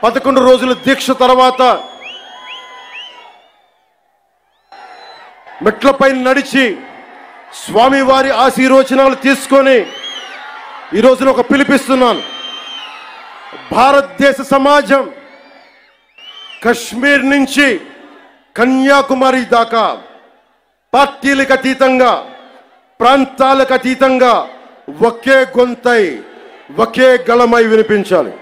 11 రోజుల దీక్ష తర్వాత మెట్లపై నడిచి స్వామివారి ఆశీర్వచనాలు తీసుకొని ఈ రోజున ఒక పిలిపిస్తున్నాను. భారతదేశ సమాజం కశ్మీర్ నుంచి కన్యాకుమారి దాకా పార్టీలకు అతీతంగా, ప్రాంతాలకు అతీతంగా ఒకే గొంతై, ఒకే గళమై వినిపించాలి.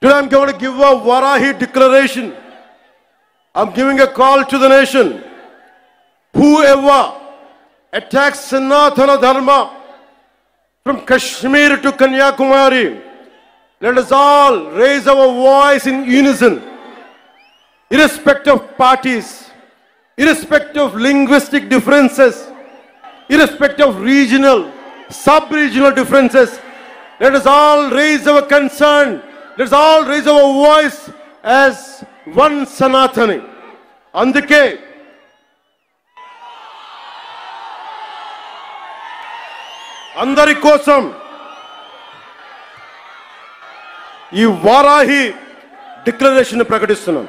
Today I'm going to give a Varahi declaration. I'm giving a call to the nation. Whoever attacks Sanatana Dharma from Kashmir to Kanyakumari, let us all raise our voice in unison, irrespective of parties, irrespective of linguistic differences, irrespective of regional, sub-regional differences. Let us all raise our concern. Let us all raise our voice as one Sanatani. Andike అందరి కోసం ఈ Varahi declaration ప్రకటిస్తున్నాం.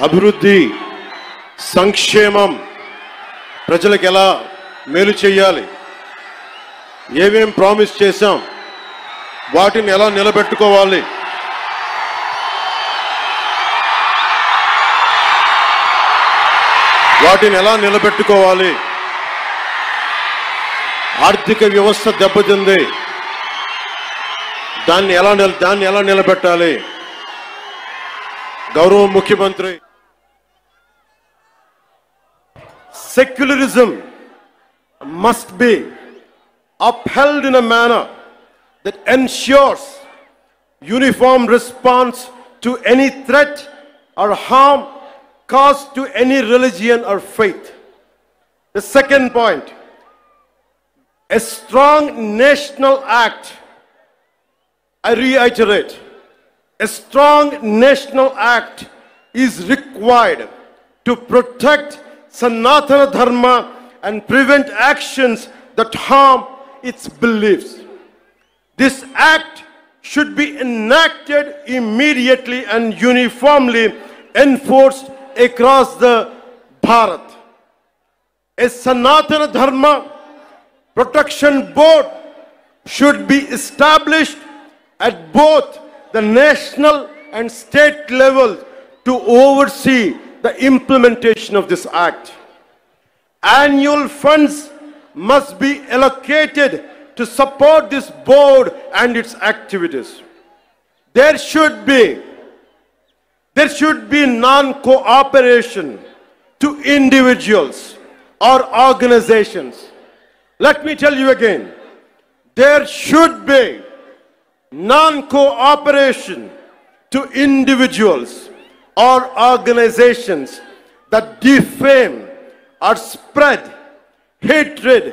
అభివృద్ధి, సంక్షేమం, ప్రజలకు ఎలా మేలు చేయాలి, ఏమేం ప్రామిస్ చేశాం, వాటిని ఎలా నిలబెట్టుకోవాలి, ఆర్థిక వ్యవస్థ దెబ్బతింది, దాన్ని ఎలా నిలబెట్టాలి. గౌరవ ముఖ్యమంత్రి, secularism must be upheld in a manner that ensures uniform response to any threat or harm caused to any religion or faith. The second point, a strong national act, I reiterate, a strong national act is required to protect Sanatana Dharma and prevent actions that harm its beliefs. This act should be enacted immediately and uniformly enforced across the Bharat. A Sanatana Dharma Protection Board should be established at both the national and state level to oversee the implementation of this act. Annual funds must be allocated to support this board and its activities. There should be non-cooperation to individuals or organizations. Let me tell you again, there should be non-cooperation to individuals or organizations that defame or spread hatred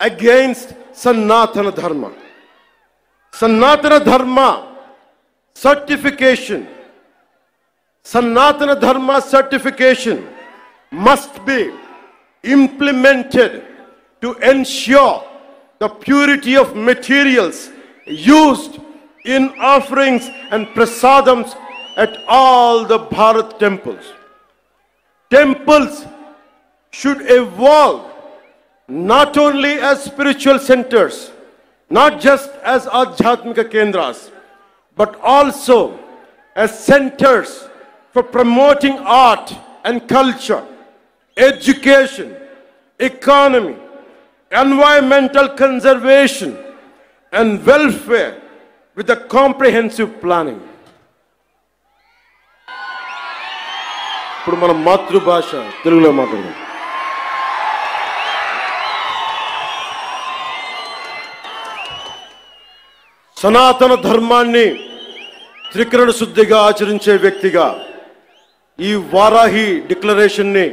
against Sanatana Dharma. Sanatana Dharma certification must be implemented to ensure the purity of materials used in offerings and prasadams at all the Bharat temples. Temples should evolve not only as spiritual centers, not just as Adhyatmika Kendras, but also as centers for promoting art and culture, education, economy, environmental conservation, and welfare with a comprehensive planning. ఇప్పుడు మన మాతృభాష తెలుగులో మాట్లాడదాం. సనాతన ధర్మాన్ని త్రికరణ శుద్ధిగా ఆచరించే వ్యక్తిగా ఈ వారాహి డిక్లరేషన్ని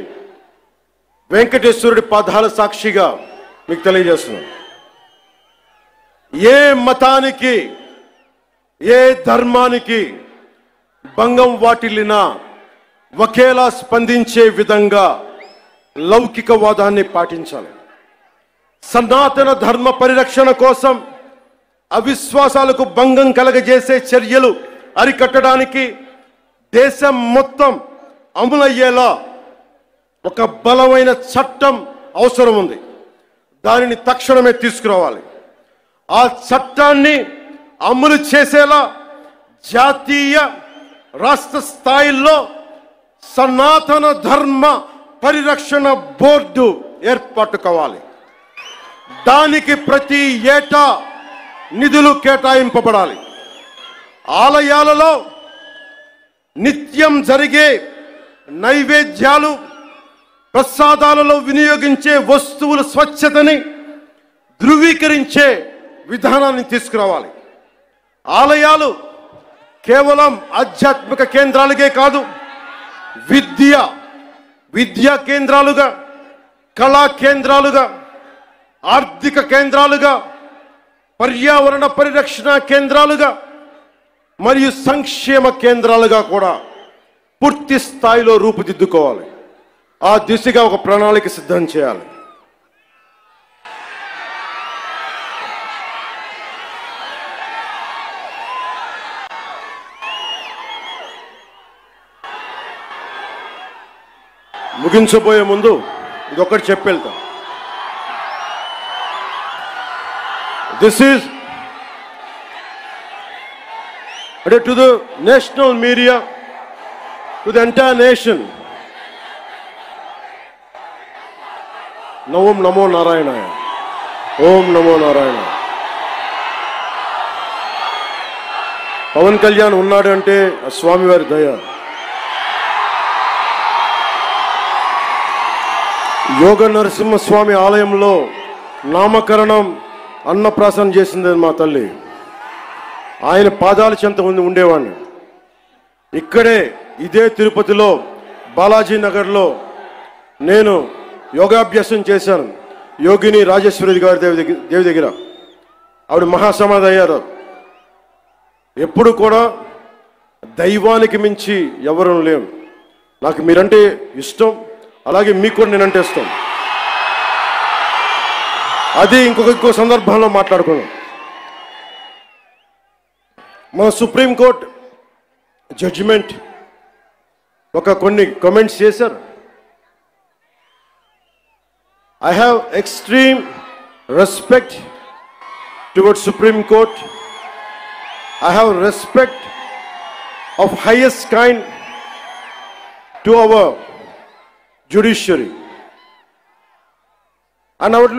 వెంకటేశ్వరుడి పాదాల సాక్షిగా మీకు తెలియజేస్తున్నాను. ఏ మతానికి, ఏ ధర్మానికి భంగం వాటిల్లినా ఒకేలా స్పందించే విధంగా లౌకికవాదాన్ని పాటించాలి. సనాతన ధర్మ పరిరక్షణ కోసం అవిశ్వాసాలకు భంగం కలగజేసే చర్యలు అరికట్టడానికి దేశం మొత్తం అమలయ్యేలా ఒక బలమైన చట్టం అవసరం ఉంది. దానిని తక్షణమే తీసుకురావాలి. ఆ చట్టాన్ని అమలు చేసేలా జాతీయ, రాష్ట్ర స్థాయిల్లో సనాతన ధర్మ పరిరక్షణ బోర్డు ఏర్పాటు కావాలి. దానికి ప్రతి ఏటా నిధులు కేటాయింపబడాలి. ఆలయాలలో నిత్యం జరిగే నైవేద్యాలు, ప్రసాదాలలో వినియోగించే వస్తువుల స్వచ్ఛతని ధృవీకరించే విధానాన్ని తీసుకురావాలి. ఆలయాలు కేవలం ఆధ్యాత్మిక కేంద్రాలుగే కాదు, విద్యా కేంద్రాలుగా, కళా కేంద్రాలుగా, ఆర్థిక కేంద్రాలుగా, పర్యావరణ పరిరక్షణ కేంద్రాలుగా మరియు సంక్షేమ కేంద్రాలుగా కూడా పూర్తి స్థాయిలో రూపుదిద్దుకోవాలి. ఆ దిశగా ఒక ప్రణాళిక సిద్ధం చేయాలి. ముగించబోయే ముందు ఇదొక్కటి చెప్పెళ్తాం. This is to the national media, to the entire nation. Om Namo Narayana. Om Namo Narayana. Pawan Kalyan ఉన్నాడు అంటే స్వామివారి దయ. యోగ నరసింహస్వామి ఆలయంలో నామకరణం, అన్నప్రాసన చేసింది మా తల్లి. ఆయన పాదాల చెంత ఉండేవాడిని. ఇక్కడే ఇదే తిరుపతిలో బాలాజీ నగర్లో నేను యోగాభ్యాసం చేశాను. యోగిని రాజేశ్వరి గారి దేవి దగ్గర ఆవిడ మహాసమాధి అయ్యారు. ఎప్పుడు కూడా దైవానికి మించి ఎవరూ లేవు. నాకు మీరంటే ఇష్టం, అలాగే మీకు కూడా నేనంటే ఇష్టం. అది ఇంకో సందర్భంలో మాట్లాడుకున్నాం. మన సుప్రీంకోర్టు జడ్జిమెంట్ కొన్ని కామెంట్స్ చేశారు. I have extreme respect towards Supreme Court. I have respect of highest kind to our judiciary. And I would